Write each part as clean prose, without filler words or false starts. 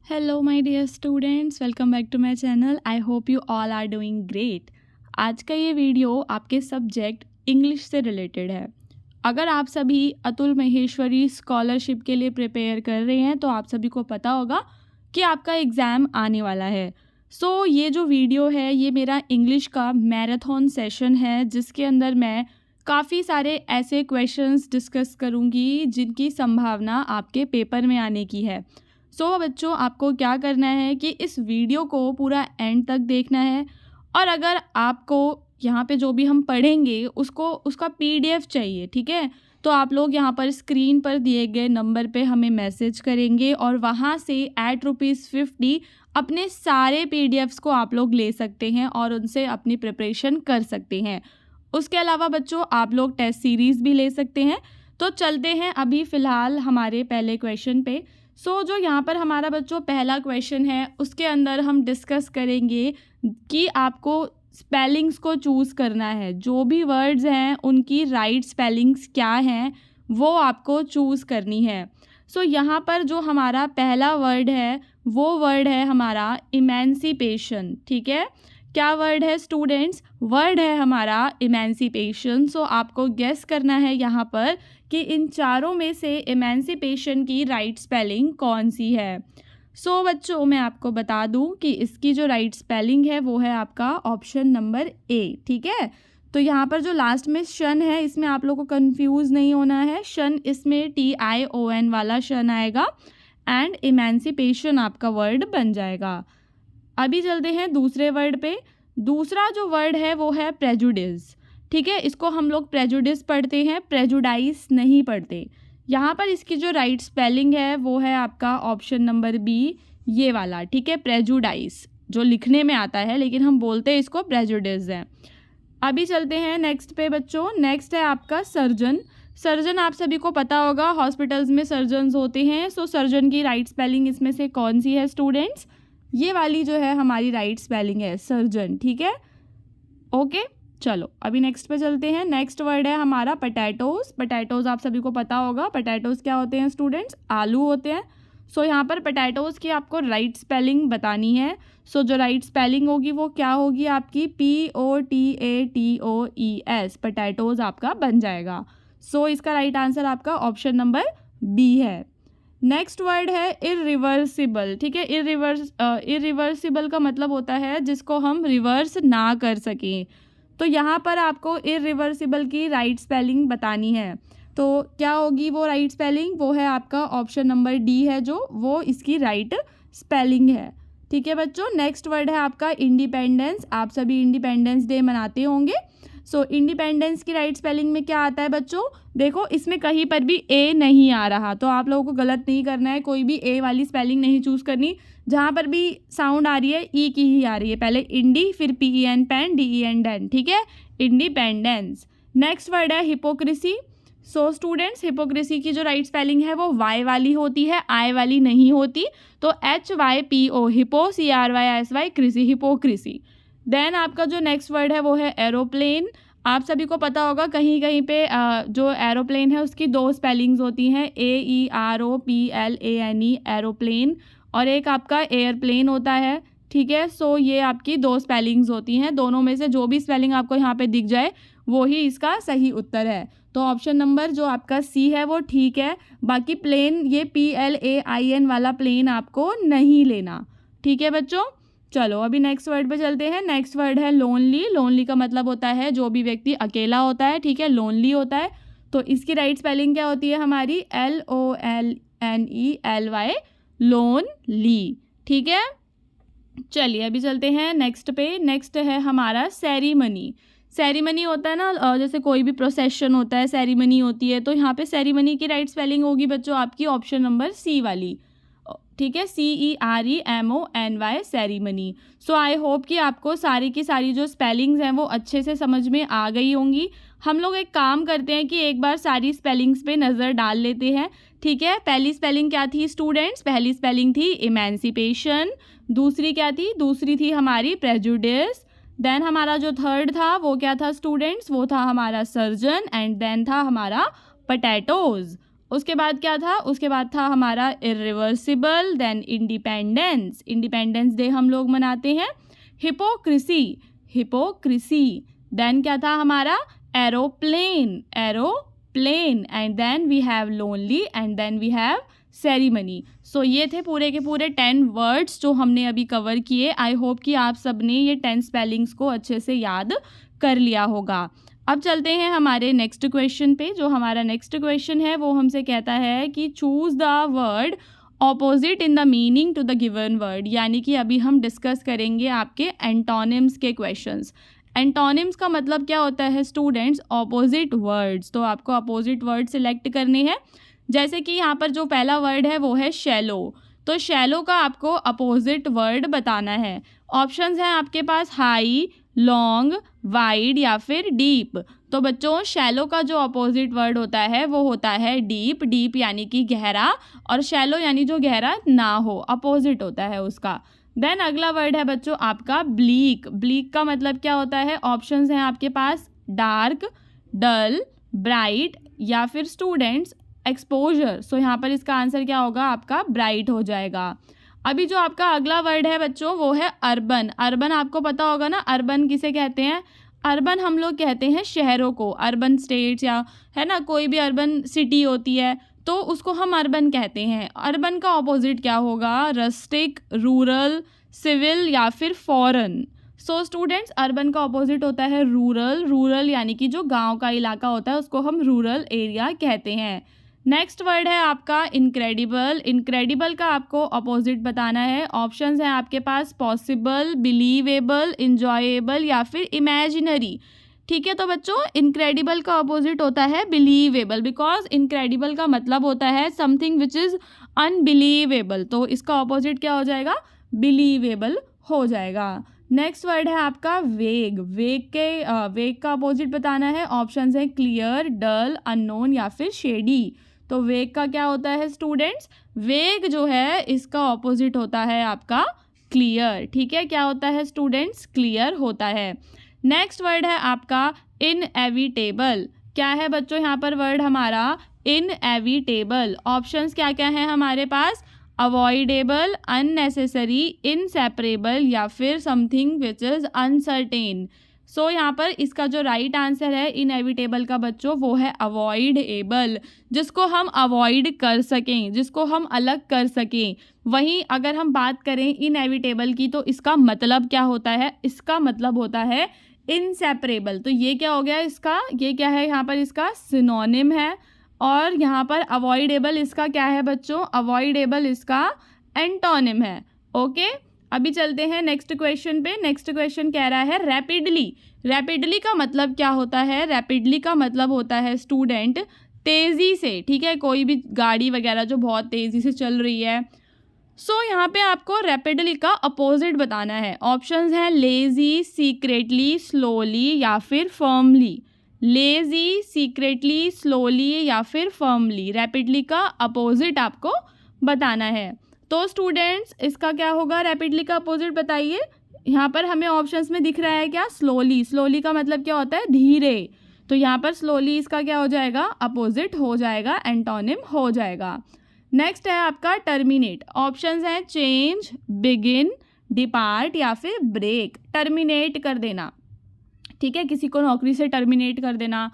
Hello my dear students, welcome back to my channel. I hope you all are doing great. आज का ये video आपके subject English से related है। अगर आप सभी अतुल महेश्वरी स्कॉलरशिप के लिए प्रिपेयर कर रहे हैं तो आप सभी को पता होगा कि आपका एग्ज़ाम आने वाला है। ये जो वीडियो है ये मेरा इंग्लिश का मैराथन सेशन है, जिसके अंदर मैं काफ़ी सारे ऐसे क्वेश्चंस डिस्कस करूँगी जिनकी संभावना आपके पेपर में आने की है। बच्चों, आपको क्या करना है कि इस वीडियो को पूरा एंड तक देखना है, और अगर आपको यहाँ पे जो भी हम पढ़ेंगे उसका पीडीएफ चाहिए, ठीक है, तो आप लोग यहाँ पर स्क्रीन पर दिए गए नंबर पे हमें मैसेज करेंगे और वहाँ से @50 अपने सारे पीडीएफ्स को आप लोग ले सकते हैं और उनसे अपनी प्रिपरेशन कर सकते हैं। उसके अलावा बच्चों, आप लोग टेस्ट सीरीज़ भी ले सकते हैं। तो चलते हैं अभी फ़िलहाल हमारे पहले क्वेश्चन पे। जो यहाँ पर हमारा बच्चों पहला क्वेश्चन है, उसके अंदर हम डिस्कस करेंगे कि आपको स्पेलिंग्स को चूज़ करना है। जो भी वर्ड्स हैं उनकी राइट स्पेलिंग्स क्या हैं वो आपको चूज़ करनी है। यहाँ पर जो हमारा पहला वर्ड है वो वर्ड है हमारा इमेंसिपेशन, ठीक है। क्या वर्ड है स्टूडेंट्स? वर्ड है हमारा इमेंसिपेशन। आपको गेस करना है यहाँ पर कि इन चारों में से इमेंसिपेशन की राइट स्पेलिंग कौन सी है। बच्चों, मैं आपको बता दूं कि इसकी जो राइट स्पेलिंग है वो है आपका ऑप्शन नंबर ए, ठीक है। तो यहाँ पर जो लास्ट में शन है, इसमें आप लोगों को कंफ्यूज नहीं होना है। शन इसमें TION वाला शन आएगा एंड इमेंसिपेशन आपका वर्ड बन जाएगा। अभी चलते हैं दूसरे वर्ड पे। दूसरा जो वर्ड है वो है प्रेजुडिस, ठीक है। इसको हम लोग प्रेजुडिस पढ़ते हैं, प्रेजुडाइस नहीं पढ़ते। यहाँ पर इसकी जो राइट स्पेलिंग है वो है आपका ऑप्शन नंबर बी, ये वाला, ठीक है, प्रेजुडाइस, जो लिखने में आता है लेकिन हम बोलते हैं इसको प्रेजुडिस है। अभी चलते हैं नेक्स्ट पे बच्चों। नेक्स्ट है आपका सर्जन। सर्जन आप सभी को पता होगा, हॉस्पिटल्स में सर्जन्स होते हैं। सर्जन की राइट स्पेलिंग इसमें से कौन सी है स्टूडेंट्स? ये वाली जो है हमारी राइट स्पेलिंग है सर्जन, ठीक है। ओके, चलो अभी नेक्स्ट पे चलते हैं। नेक्स्ट वर्ड है हमारा पटैटोज। पटैटोज आप सभी को पता होगा, पटैटोज क्या होते हैं स्टूडेंट्स? आलू होते हैं। यहाँ पर पटैटोज की आपको राइट स्पेलिंग बतानी है। जो राइट स्पेलिंग होगी वो क्या होगी आपकी? POTATOES, पटैटोज आपका बन जाएगा। इसका राइट आंसर आपका ऑप्शन नंबर बी है। नेक्स्ट वर्ड है इरिवर्सिबल, ठीक है। इरिवर्सिबल का मतलब होता है जिसको हम रिवर्स ना कर सकें। तो यहाँ पर आपको इरिवर्सिबल की राइट स्पेलिंग बतानी है। तो क्या होगी वो राइट स्पेलिंग? वो है आपका ऑप्शन नंबर डी है, जो वो इसकी राइट स्पेलिंग है, ठीक है बच्चों। नेक्स्ट वर्ड है आपका इंडिपेंडेंस। आप सभी इंडिपेंडेंस डे मनाते होंगे। इंडिपेंडेंस की राइट स्पेलिंग में क्या आता है बच्चों? देखो, इसमें कहीं पर भी ए नहीं आ रहा, तो आप लोगों को गलत नहीं करना है, कोई भी ए वाली स्पेलिंग नहीं चूज़ करनी। जहाँ पर भी साउंड आ रही है ई की ही आ रही है, पहले इंडी फिर PEN पेन DEN डेन, ठीक है, इंडिपेंडेंस। नेक्स्ट वर्ड है हिपोक्रेसी। स्टूडेंट्स, हिपोक्रेसी की जो राइट स्पेलिंग है वो वाई वाली होती है, आई वाली नहीं होती। तो HYPO, हिपो, CRYSY, कृषि, हिपोक्रेसी। देन आपका जो नेक्स्ट वर्ड है वो है एरोप्लेन। आप सभी को पता होगा कहीं कहीं पे जो एरोप्लेन है उसकी दो स्पेलिंग्स होती हैं, AEROPLANE, एरोप्लेन, और एक आपका एयरप्लेन होता है, ठीक है। ये आपकी दो स्पेलिंग्स होती हैं। दोनों में से जो भी स्पेलिंग आपको यहाँ पे दिख जाए वो ही इसका सही उत्तर है। तो ऑप्शन नंबर जो आपका सी है वो ठीक है। बाकी प्लेन, ये PLAIN वाला प्लेन आपको नहीं लेना, ठीक है बच्चों। चलो अभी नेक्स्ट वर्ड पे चलते हैं। नेक्स्ट वर्ड है लोनली। लोनली का मतलब होता है जो भी व्यक्ति अकेला होता है, ठीक है, लोनली होता है। तो इसकी राइट स्पेलिंग क्या होती है हमारी? LONNELY, लोनली, ठीक है। चलिए अभी चलते हैं नेक्स्ट पे। नेक्स्ट है हमारा सेरीमनी। सेरीमनी होता है ना, जैसे कोई भी प्रोसेशन होता है, सेरीमनी होती है। तो यहाँ पे सेरीमनी की राइट स्पेलिंग होगी बच्चों आपकी ऑप्शन नंबर सी वाली, ठीक है, CEREMONY, सेरीमनी। आई होप कि आपको सारी की सारी जो स्पेलिंग्स हैं वो अच्छे से समझ में आ गई होंगी। हम लोग एक काम करते हैं कि एक बार सारी स्पेलिंग्स पे नज़र डाल लेते हैं, ठीक है। पहली स्पेलिंग क्या थी स्टूडेंट्स? पहली स्पेलिंग थी इमेंसिपेशन। दूसरी क्या थी? दूसरी थी हमारी प्रेजुडिस। देन हमारा जो थर्ड था वो क्या था स्टूडेंट्स? वो था हमारा सर्जन, एंड देन था हमारा पटैटोज। उसके बाद क्या था, उसके बाद था हमारा irreversible, then independence, Independence Day हम लोग मनाते हैं। हिपोक्रेसी, हिपोक्रेसी, देन क्या था हमारा aeroplane, aeroplane, and then we have lonely, and then we have ceremony. So ये थे पूरे के पूरे 10 वर्ड्स जो हमने अभी कवर किए। आई होप कि आप सब ने ये 10 स्पेलिंग्स को अच्छे से याद कर लिया होगा। अब चलते हैं हमारे नेक्स्ट क्वेश्चन पे। जो हमारा नेक्स्ट क्वेश्चन है वो हमसे कहता है कि choose the word opposite in the meaning to the given word, यानी कि अभी हम डिस्कस करेंगे आपके एंटोनिम्स के क्वेश्चंस। एंटोनिम्स का मतलब क्या होता है स्टूडेंट्स, ऑपोजिट वर्ड्स। तो आपको अपोजिट वर्ड सिलेक्ट करने हैं। जैसे कि यहाँ पर जो पहला वर्ड है वो है शैलो, तो शैलो का आपको अपोजिट वर्ड बताना है। ऑप्शंस हैं आपके पास हाई, लॉन्ग, वाइड या फिर डीप। तो बच्चों शैलो का जो अपोजिट वर्ड होता है वो होता है डीप, डीप यानी कि गहरा, और शैलो यानी जो गहरा ना हो, अपोजिट होता है उसका। देन अगला वर्ड है बच्चों आपका ब्लीक। ब्लीक का मतलब क्या होता है, ऑप्शंस हैं आपके पास डार्क, डल, ब्राइट या फिर स्टूडेंट्स एक्सपोजर। सो यहाँ पर इसका आंसर क्या होगा, आपका ब्राइट हो जाएगा। अभी जो आपका अगला वर्ड है बच्चों वो है अर्बन। अर्बन आपको पता होगा ना, अर्बन किसे कहते हैं, अर्बन हम लोग कहते हैं शहरों को, अर्बन स्टेट्स या है ना कोई भी अर्बन सिटी होती है तो उसको हम अर्बन कहते हैं। अर्बन का ऑपोजिट क्या होगा, रस्टिक, रूरल, सिविल या फिर फॉरेन। सो स्टूडेंट्स अर्बन का ऑपोजिट होता है रूरल, रूरल यानी कि जो गांव का इलाका होता है उसको हम रूरल एरिया कहते हैं। नेक्स्ट वर्ड है आपका इनक्रेडिबल। इनक्रेडिबल का आपको अपोजिट बताना है। ऑप्शंस हैं आपके पास पॉसिबल, बिलीवेबल, इंजॉयबल या फिर इमेजिनरी। ठीक है, तो बच्चों इनक्रेडिबल का अपोजिट होता है बिलीवेबल, बिकॉज इनक्रेडिबल का मतलब होता है समथिंग विच इज़ अनबिलीवेबल, तो इसका अपोजिट क्या हो जाएगा, बिलीवेबल हो जाएगा। नेक्स्ट वर्ड है आपका वेग। वेग का अपोजिट बताना है। ऑप्शंस हैं क्लियर, डल, अननोन या फिर शेडी। तो वेग का क्या होता है स्टूडेंट्स, वेग जो है इसका ऑपोजिट होता है आपका क्लियर। ठीक है, क्या होता है स्टूडेंट्स, क्लियर होता है। नेक्स्ट वर्ड है आपका इनएविटेबल। क्या है बच्चों यहाँ पर वर्ड हमारा इनएविटेबल। ऑप्शंस क्या क्या हैं हमारे पास, अवॉइडेबल, अननेसेसरी, इनसेपरेबल या फिर समथिंग विच इज़ अनसर्टेन। सो यहाँ पर इसका जो राइट आंसर है इनएविटेबल का बच्चों वो है अवॉइडेबल, जिसको हम अवॉइड कर सकें, जिसको हम अलग कर सकें। वहीं अगर हम बात करें इनएविटेबल की तो इसका मतलब क्या होता है, इसका मतलब होता है इनसेपरेबल। तो ये क्या हो गया इसका, ये क्या है यहाँ पर इसका सिनोनिम है, और यहाँ पर अवॉइडेबल इसका क्या है बच्चों, अवॉइडेबल इसका एंटोनिम है। ओके, अभी चलते हैं नेक्स्ट क्वेश्चन पे। नेक्स्ट क्वेश्चन कह रहा है रैपिडली। रैपिडली का मतलब क्या होता है, रैपिडली का मतलब होता है स्टूडेंट तेज़ी से। ठीक है, कोई भी गाड़ी वगैरह जो बहुत तेज़ी से चल रही है। सो यहाँ पे आपको रैपिडली का अपोजिट बताना है। ऑप्शंस हैं लेज़ी, सीक्रेटली, स्लोली या फिर फर्मली। लेज़ी, सीक्रेटली, स्लोली या फिर फर्मली, रैपिडली का अपोजिट आपको बताना है। तो स्टूडेंट्स इसका क्या होगा, रैपिडली का अपोजिट बताइए। यहाँ पर हमें ऑप्शंस में दिख रहा है क्या, स्लोली। स्लोली का मतलब क्या होता है, धीरे। तो यहाँ पर स्लोली इसका क्या हो जाएगा, अपोजिट हो जाएगा, एंटोनिम हो जाएगा। नेक्स्ट है आपका टर्मिनेट। ऑप्शंस हैं चेंज, बिगिन, डिपार्ट या फिर ब्रेक। टर्मिनेट कर देना, ठीक है, किसी को नौकरी से टर्मिनेट कर देना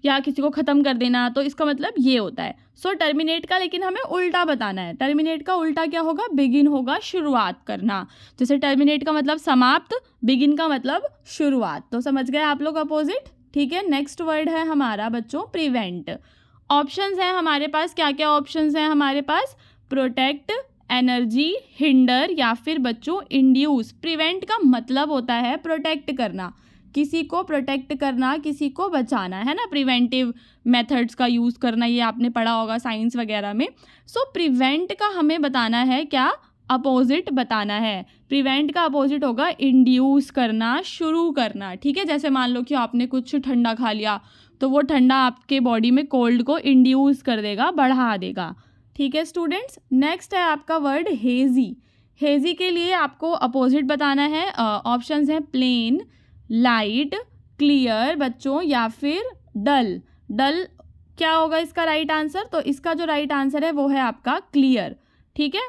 या किसी को ख़त्म कर देना, तो इसका मतलब ये होता है। सो टर्मिनेट का लेकिन हमें उल्टा बताना है। टर्मिनेट का उल्टा क्या होगा, बिगिन होगा, शुरुआत करना। जैसे टर्मिनेट का मतलब समाप्त, बिगिन का मतलब शुरुआत। तो समझ गए आप लोग अपोजिट। ठीक है, नेक्स्ट वर्ड है हमारा बच्चों प्रिवेंट। ऑप्शंस हैं हमारे पास, क्या क्या ऑप्शंस हैं हमारे पास, प्रोटेक्ट, एनर्जी, हिंडर या फिर बच्चों इंड्यूस। प्रिवेंट का मतलब होता है प्रोटेक्ट करना, किसी को प्रोटेक्ट करना, किसी को बचाना, है ना, प्रिवेंटिव मेथड्स का यूज़ करना, ये आपने पढ़ा होगा साइंस वगैरह में। सो प्रिवेंट का हमें बताना है क्या, अपोजिट बताना है। प्रिवेंट का अपोजिट होगा इंड्यूस करना, शुरू करना। ठीक है, जैसे मान लो कि आपने कुछ ठंडा खा लिया तो वो ठंडा आपके बॉडी में कोल्ड को इंड्यूस कर देगा, बढ़ा देगा। ठीक है स्टूडेंट्स, नेक्स्ट है आपका वर्ड हेजी। हेजी के लिए आपको अपोजिट बताना है। ऑप्शंस हैं प्लेन, लाइट, क्लियर बच्चों या फिर डल। डल क्या होगा इसका राइट आंसर? तो इसका जो राइट आंसर है वो है आपका क्लियर। ठीक है,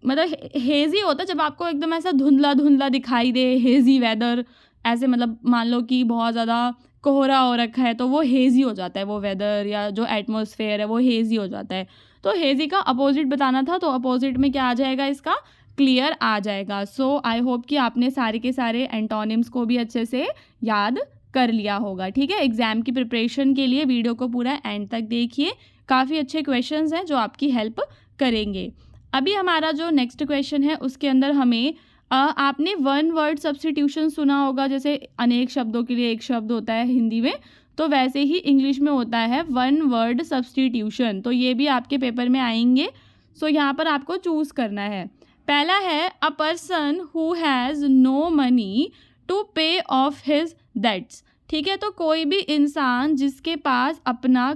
मतलब हेज़ी होता है जब आपको एकदम ऐसा धुंधला धुंधला दिखाई दे, हेज़ी वेदर, ऐसे मतलब मान लो कि बहुत ज़्यादा कोहरा हो रखा है तो वो हेज़ी हो जाता है, वो वेदर या जो एटमॉस्फेयर है वो हेज़ी हो जाता है। तो हेज़ी का अपोजिट बताना था, तो अपोजिट में क्या आ जाएगा इसका? क्लियर आ जाएगा। सो आई होप कि आपने सारे के सारे एंटोनिम्स को भी अच्छे से याद कर लिया होगा। ठीक है, एग्ज़ाम की प्रिपरेशन के लिए वीडियो को पूरा एंड तक देखिए, काफ़ी अच्छे क्वेश्चंस हैं जो आपकी हेल्प करेंगे। अभी हमारा जो नेक्स्ट क्वेश्चन है उसके अंदर हमें आपने वन वर्ड सब्स्टिट्यूशन सुना होगा, जैसे अनेक शब्दों के लिए एक शब्द होता है हिंदी में, तो वैसे ही इंग्लिश में होता है वन वर्ड सब्स्टिट्यूशन। तो ये भी आपके पेपर में आएंगे। सो यहाँ पर आपको चूज़ करना है। पहला है a person who has no money to pay off his debts. ठीक है, तो कोई भी इंसान जिसके पास अपना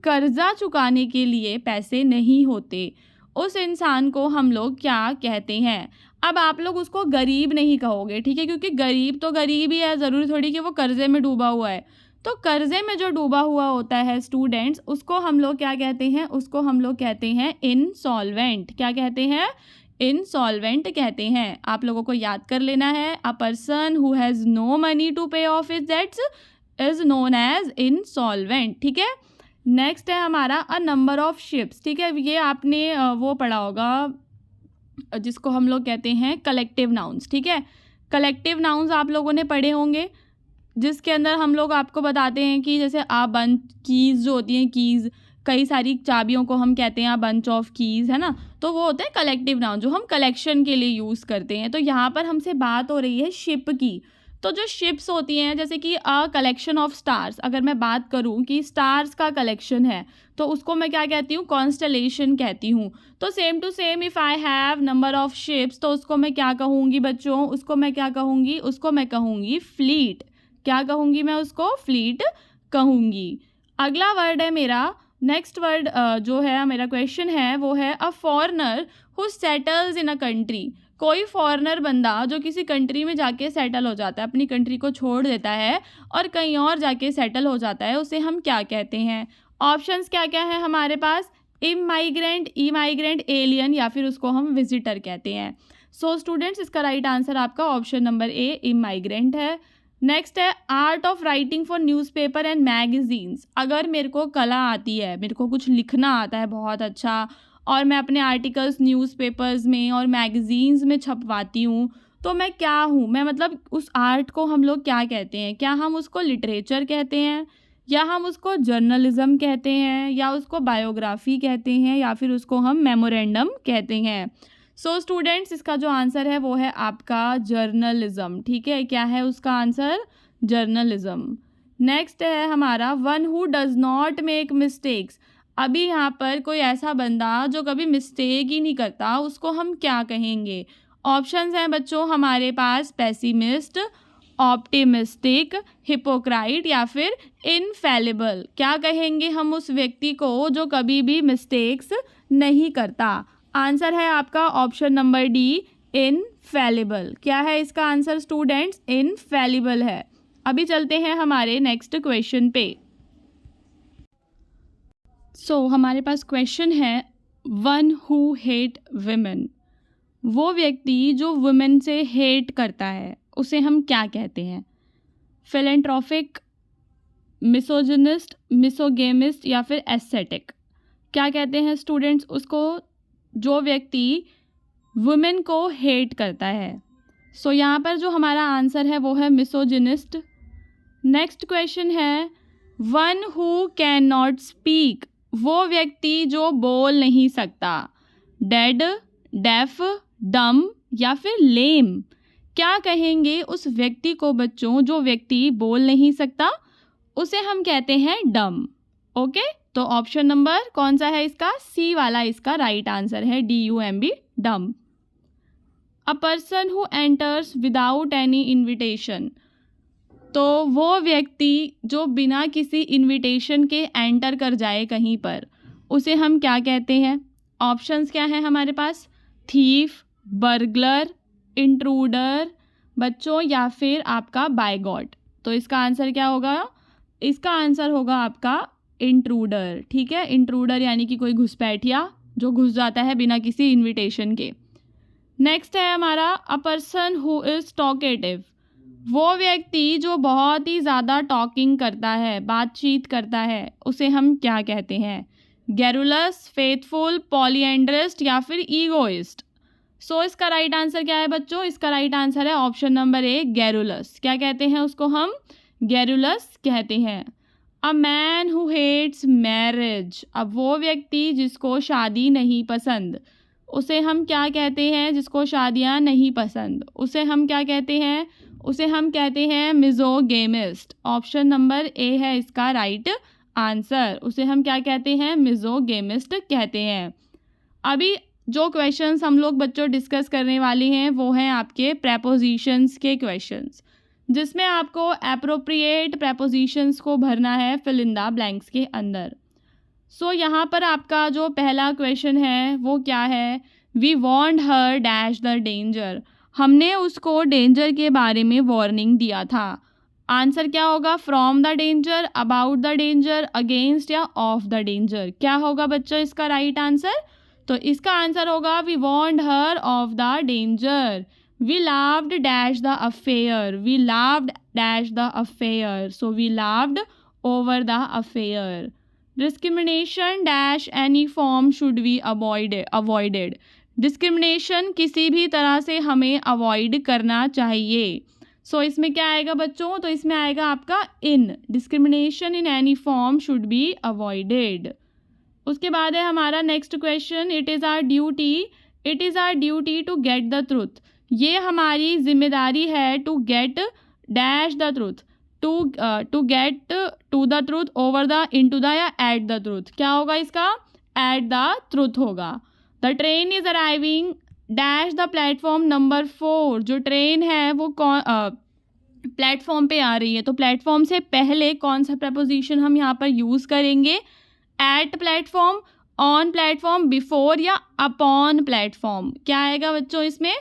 कर्जा चुकाने के लिए पैसे नहीं होते, उस इंसान को हम लोग क्या कहते हैं? अब आप लोग उसको गरीब नहीं कहोगे, ठीक है, क्योंकि गरीब तो गरीब ही है, ज़रूरी थोड़ी कि वो कर्जे में डूबा हुआ है। तो कर्जे में जो डूबा हुआ होता है स्टूडेंट्स, उसको हम लोग क्या कहते हैं? उसको हम लोग कहते हैं इनसॉल्वेंट। क्या कहते हैं? इनसॉल्वेंट कहते हैं। आप लोगों को याद कर लेना है, a person who has no money to pay off his debts is known as insolvent. ठीक है, नेक्स्ट है हमारा अ नंबर ऑफ शिप्स। ठीक है, ये आपने वो पढ़ा होगा जिसको हम लोग कहते हैं कलेक्टिव नाउन्स। ठीक है, कलेक्टिव नाउन्स आप लोगों ने पढ़े होंगे, जिसके अंदर हम लोग आपको बताते हैं कि जैसे आ बंच कीज़ जो होती हैं, कीज़ कई सारी चाबियों को हम कहते हैं आ बंच ऑफ कीज़, है ना, तो वो होते हैं कलेक्टिव नाउन जो हम कलेक्शन के लिए यूज़ करते हैं। तो यहाँ पर हमसे बात हो रही है शिप की। तो जो शिप्स होती हैं, जैसे कि अ कलेक्शन ऑफ स्टार्स, अगर मैं बात करूँ कि स्टार्स का कलेक्शन है तो उसको मैं क्या कहती हूँ? कॉन्स्टलेशन कहती हूँ। तो same to same if I have number of ships, तो उसको मैं क्या कहूँगी बच्चों? उसको मैं क्या कहूँगी? उसको मैं कहूँगी फ्लीट। क्या कहूँगी मैं उसको? फ्लीट कहूँगी। अगला वर्ड है मेरा, नेक्स्ट वर्ड जो है मेरा क्वेश्चन है वो है a foreigner who settles in a country. कोई फॉरेनर बंदा जो किसी कंट्री में जाके सेटल हो जाता है, अपनी कंट्री को छोड़ देता है और कहीं और जाके सेटल हो जाता है, उसे हम क्या कहते हैं? ऑप्शंस क्या क्या है हमारे पास? इमाइग्रेंट, इमाइग्रेंट, एलियन, या फिर उसको हम विजिटर कहते हैं। सो स्टूडेंट्स, इसका राइट आंसर आपका ऑप्शन नंबर ए इमाइग्रेंट है। नेक्स्ट है art of writing for newspaper and magazines. अगर मेरे को कला आती है, मेरे को कुछ लिखना आता है बहुत अच्छा, और मैं अपने आर्टिकल्स न्यूज़पेपर्स में और मैगजीन्स में छपवाती हूँ, तो मैं क्या हूँ? मैं मतलब उस आर्ट को हम लोग क्या कहते हैं? क्या हम उसको लिटरेचर कहते हैं, या हम उसको जर्नलिज्म कहते हैं, या उसको बायोग्राफी कहते हैं, या फिर उसको हम मेमोरेंडम कहते हैं? सो स्टूडेंट्स, इसका जो आंसर है वो है आपका जर्नलिज्म। ठीक है, क्या है उसका आंसर? जर्नलिज्म। नेक्स्ट है हमारा one who does not make mistakes. अभी यहाँ पर कोई ऐसा बंदा जो कभी मिस्टेक ही नहीं करता, उसको हम क्या कहेंगे? ऑप्शंस हैं बच्चों हमारे पास, पेसिमिस्ट, ऑप्टिमिस्टिक, हिपोक्राइट, या फिर इनफैलिबल। क्या कहेंगे हम उस व्यक्ति को जो कभी भी मिस्टेक्स नहीं करता? आंसर है आपका ऑप्शन नंबर डी, इनफैलिबल। क्या है इसका आंसर स्टूडेंट्स? इनफैलिबल है। अभी चलते हैं हमारे नेक्स्ट क्वेश्चन पे। सो हमारे पास क्वेश्चन है वन हु हेट विमेन। वो व्यक्ति जो वुमेन से हेट करता है उसे हम क्या कहते हैं? फिलेंट्रोफिक, मिसोजिनिस्ट, मिसोगेमिस्ट, या फिर एस्थेटिक। क्या कहते हैं स्टूडेंट्स उसको जो व्यक्ति वुमेन को हेट करता है? सो यहाँ पर जो हमारा आंसर है वो है मिसोजिनिस्ट। नेक्स्ट क्वेश्चन है one who can not speak. वो व्यक्ति जो बोल नहीं सकता, डेड, डेफ, डम, या फिर लेम। क्या कहेंगे उस व्यक्ति को बच्चों जो व्यक्ति बोल नहीं सकता? उसे हम कहते हैं डम। ओके, तो ऑप्शन नंबर कौन सा है इसका? सी वाला इसका राइट आंसर है, DUMB, डम। अ person who enters without any invitation. तो वो व्यक्ति जो बिना किसी इनविटेशन के एंटर कर जाए कहीं पर, उसे हम क्या कहते हैं? ऑप्शंस क्या हैं हमारे पास? थीफ, बर्गलर, इंट्रूडर बच्चों, या फिर आपका बायगॉट। तो इसका आंसर क्या होगा? इसका आंसर होगा आपका इंट्रूडर। ठीक है, इंट्रूडर यानी कि कोई घुसपैठिया जो घुस जाता है बिना किसी इनविटेशन के। नेक्स्ट है हमारा अ पर्सन हु इज़ टॉकेटिव। वो व्यक्ति जो बहुत ही ज़्यादा टॉकिंग करता है, बातचीत करता है, उसे हम क्या कहते हैं? गैरुलस, फेथफुल, पॉलीएंड्रिस्ट या फिर ईगोइस्ट। सो इसका राइट आंसर क्या है बच्चों? इसका राइट आंसर है ऑप्शन नंबर ए, गैरुलस। क्या कहते हैं उसको हम? गैरुलस कहते हैं। A man who hates marriage. अब वो व्यक्ति जिसको शादी नहीं पसंद, उसे हम क्या कहते हैं? जिसको शादियाँ नहीं पसंद, उसे हम क्या कहते हैं? उसे हम कहते हैं मिज़ोगेमिस्ट। ऑप्शन नंबर ए है इसका राइट आंसर। उसे हम क्या कहते हैं? मिज़ोगेमिस्ट कहते हैं। अभी जो क्वेश्चंस हम लोग बच्चों डिस्कस करने वाले हैं वो हैं आपके प्रेपोजिशंस के क्वेश्चंस, जिसमें आपको एप्रोप्रिएट प्रेपोजिशंस को भरना है फिल इन द ब्लैंक्स के अंदर। सो यहाँ पर आपका जो पहला क्वेश्चन है वो क्या है? We warned her dash the danger. हमने उसको डेंजर के बारे में वार्निंग दिया था। आंसर क्या होगा? From the danger, about the danger, against या ऑफ द डेंजर। क्या होगा बच्चों इसका राइट आंसर? तो इसका आंसर होगा we warned her of the danger. We loved dash the affair. We loved dash the affair. So we loved over the affair. Discrimination dash any form should be avoided. Discrimination किसी भी तरह से हमें avoid करना चाहिए। सो इसमें क्या आएगा बच्चों? तो इसमें आएगा आपका in. Discrimination in any form should be avoided. उसके बाद है हमारा next question, it is our duty to get the truth. ये हमारी जिम्मेदारी है to get dash the truth, to get to the truth, over the, into the या at the truth. क्या होगा इसका? एट द ट्रुथ होगा। The train is arriving dash the platform number 4। जो ट्रेन है वो प्लेटफॉर्म पे आ रही है, तो प्लेटफॉर्म से पहले कौन सा प्रपोजिशन हम यहाँ पर यूज़ करेंगे? At platform, on platform, before या अपॉन प्लेटफॉर्म। क्या आएगा बच्चों इसमें?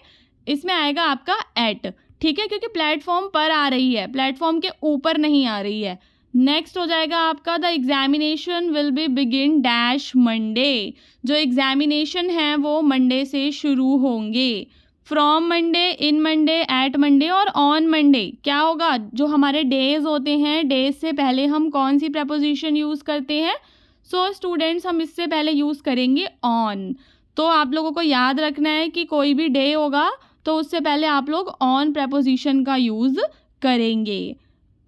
इसमें आएगा आपका एट। ठीक है, क्योंकि प्लेटफॉर्म पर आ रही है, प्लेटफॉर्म के ऊपर नहीं आ रही है। नेक्स्ट हो जाएगा आपका the examination will be begin dash Monday. जो एग्जामिनेशन है वो मंडे से शुरू होंगे। From Monday, in Monday, at Monday और ऑन मंडे। क्या होगा? जो हमारे डेज होते हैं, डेज से पहले हम कौन सी प्रपोजिशन यूज़ करते हैं? सो स्टूडेंट्स, हम इससे पहले यूज़ करेंगे ऑन। तो आप लोगों को याद रखना है कि कोई भी डे होगा तो उससे पहले आप लोग ऑन प्रपोजिशन का यूज़ करेंगे।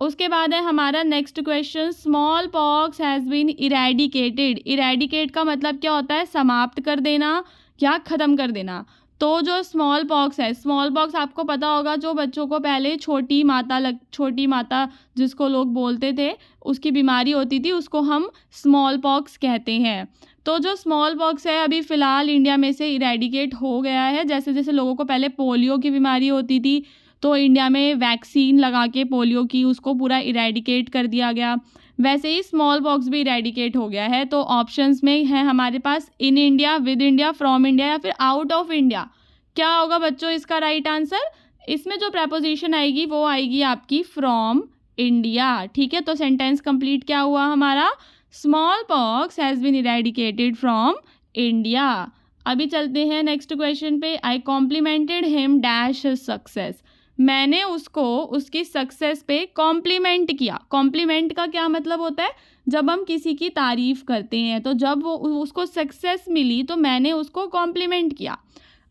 उसके बाद है हमारा next question, small pox has been eradicated. Eradicate का मतलब क्या होता है? समाप्त कर देना या ख़त्म कर देना। तो जो स्मॉल पॉक्स है, स्मॉल पॉक्स आपको पता होगा, जो बच्चों को पहले छोटी माता जिसको लोग बोलते थे, उसकी बीमारी होती थी, उसको हम स्मॉल पॉक्स कहते हैं। तो जो स्मॉल पॉक्स है अभी फ़िलहाल इंडिया में से इरेडिकेट हो गया है। जैसे जैसे लोगों को पहले पोलियो की बीमारी होती थी तो इंडिया में वैक्सीन लगा के पोलियो की उसको पूरा इरेडिकेट कर दिया गया, वैसे ही स्मॉल पॉक्स भी इरेडिकेट हो गया है। तो ऑप्शंस में है हमारे पास in India, with India, from India या फिर आउट ऑफ इंडिया। क्या होगा बच्चों इसका राइट आंसर? इसमें जो प्रपोजिशन आएगी वो आएगी आपकी फ्रॉम इंडिया। ठीक है, तो सेंटेंस कंप्लीट क्या हुआ हमारा? Small pox has been eradicated from India. अभी चलते हैं नेक्स्ट क्वेश्चन पे। I complimented him dash his success. मैंने उसको उसकी सक्सेस पे कॉम्प्लीमेंट किया। कॉम्प्लीमेंट का क्या मतलब होता है? जब हम किसी की तारीफ़ करते हैं, तो जब वो उसको सक्सेस मिली तो मैंने उसको कॉम्प्लीमेंट किया।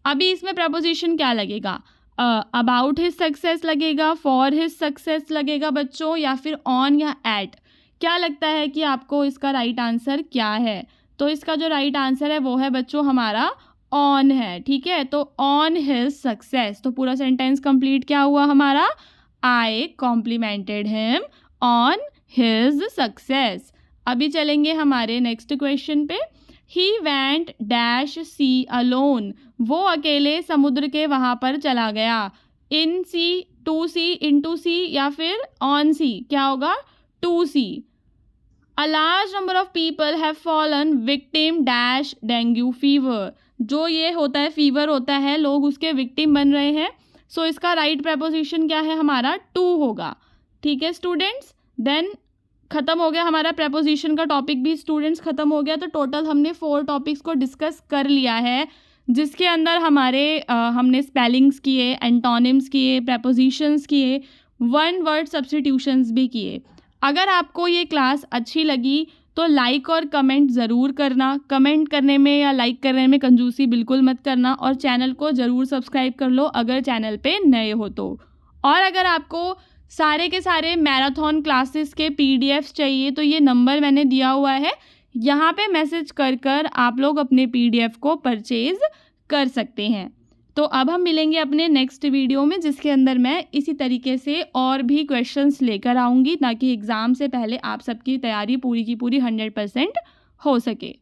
अभी इसमें प्रपोजिशन क्या लगेगा? अबाउट हिज सक्सेस लगेगा, फॉर हिज सक्सेस लगेगा बच्चों, या फिर ऑन या एट। क्या लगता है कि आपको इसका राइट आंसर क्या है? तो इसका जो राइट आंसर है वो है बच्चों हमारा ऑन है। ठीक है, तो ऑन हिज सक्सेस। तो पूरा सेंटेंस कंप्लीट क्या हुआ हमारा? I complimented him on his success. अभी चलेंगे हमारे नेक्स्ट क्वेश्चन पे। He went dash sea alone. वो अकेले समुद्र के वहाँ पर चला गया। इन सी, टू सी, इनटू सी या फिर ऑन सी। क्या होगा? To sea. A large number of people have fallen victim dash dengue fever. जो ये होता है, फीवर होता है, लोग उसके विक्टिम बन रहे हैं। सो इसका राइट प्रपोजिशन क्या है हमारा? टू होगा। ठीक है स्टूडेंट्स, देन ख़त्म हो गया हमारा प्रेपोजिशन का टॉपिक भी स्टूडेंट्स ख़त्म हो गया। तो टोटल हमने 4 टॉपिक्स को डिस्कस कर लिया है, जिसके अंदर हमने स्पेलिंग्स किए, एंटोनिम्स किए, प्रेपोजिशंस किए, वन वर्ड सब्स्टिट्यूशंस भी किए। अगर आपको ये क्लास अच्छी लगी तो लाइक और कमेंट ज़रूर करना। कमेंट करने में या लाइक करने में कंजूसी बिल्कुल मत करना, और चैनल को ज़रूर सब्सक्राइब कर लो अगर चैनल पे नए हो तो। और अगर आपको सारे के सारे मैराथन क्लासेस के पीडीएफ्स चाहिए तो ये नंबर मैंने दिया हुआ है, यहाँ पे मैसेज कर आप लोग अपने पीडीएफ को परचेज़ कर सकते हैं। तो अब हम मिलेंगे अपने नेक्स्ट वीडियो में, जिसके अंदर मैं इसी तरीके से और भी क्वेश्चंस लेकर आऊँगी, ताकि एग्ज़ाम से पहले आप सबकी तैयारी पूरी की पूरी 100% हो सके।